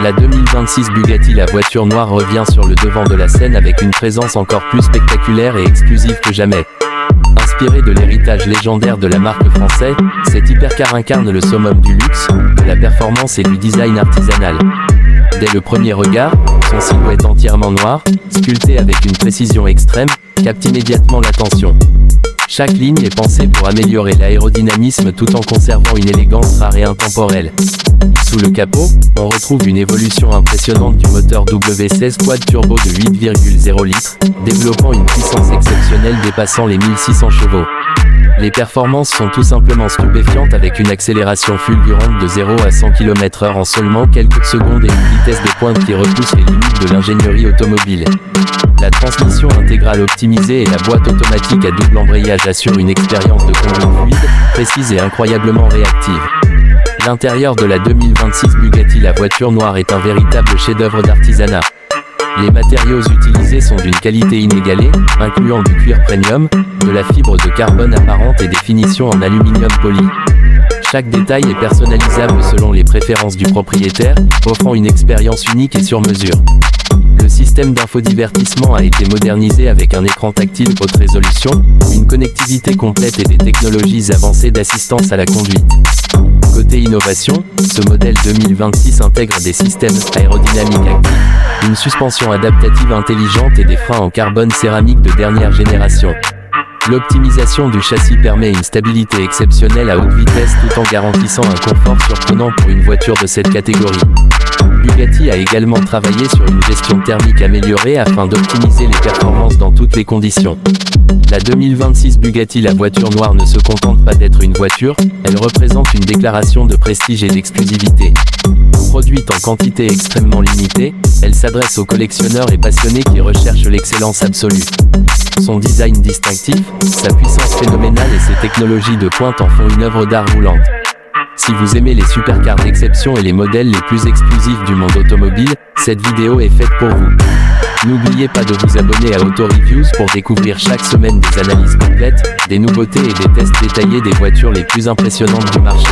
La 2026 Bugatti la voiture noire revient sur le devant de la scène avec une présence encore plus spectaculaire et exclusive que jamais. Inspiré de l'héritage légendaire de la marque française, cette hypercar incarne le summum du luxe, de la performance et du design artisanal. Dès le premier regard, son silhouette entièrement noire, sculptée avec une précision extrême, capte immédiatement l'attention. Chaque ligne est pensée pour améliorer l'aérodynamisme tout en conservant une élégance rare et intemporelle. Sous le capot, on retrouve une évolution impressionnante du moteur W16 quad turbo de 8,0 litres, développant une puissance exceptionnelle dépassant les 1600 chevaux. Les performances sont tout simplement stupéfiantes avec une accélération fulgurante de 0 à 100 km/h en seulement quelques secondes et une vitesse de pointe qui repousse les limites de l'ingénierie automobile. La transmission intégrale optimisée et la boîte automatique à double embrayage assurent une expérience de conduite fluide, précise et incroyablement réactive. L'intérieur de la 2026 Bugatti la voiture noire est un véritable chef-d'œuvre d'artisanat. Les matériaux utilisés sont d'une qualité inégalée, incluant du cuir premium, de la fibre de carbone apparente et des finitions en aluminium poli. Chaque détail est personnalisable selon les préférences du propriétaire, offrant une expérience unique et sur mesure. Le système d'infodivertissement a été modernisé avec un écran tactile haute résolution, une connectivité complète et des technologies avancées d'assistance à la conduite. Côté innovation, ce modèle 2026 intègre des systèmes aérodynamiques actifs, une suspension adaptative intelligente et des freins en carbone céramique de dernière génération. L'optimisation du châssis permet une stabilité exceptionnelle à haute vitesse tout en garantissant un confort surprenant pour une voiture de cette catégorie. Bugatti a également travaillé sur une gestion thermique améliorée afin d'optimiser les performances dans toutes les conditions. La 2026 Bugatti la voiture noire ne se contente pas d'être une voiture, elle représente une déclaration de prestige et d'exclusivité. Produite en quantité extrêmement limitée, elle s'adresse aux collectionneurs et passionnés qui recherchent l'excellence absolue. Son design distinctif, sa puissance phénoménale et ses technologies de pointe en font une œuvre d'art roulante. Si vous aimez les supercars d'exception et les modèles les plus exclusifs du monde automobile, cette vidéo est faite pour vous. N'oubliez pas de vous abonner à Auto Reviews pour découvrir chaque semaine des analyses complètes, des nouveautés et des tests détaillés des voitures les plus impressionnantes du marché.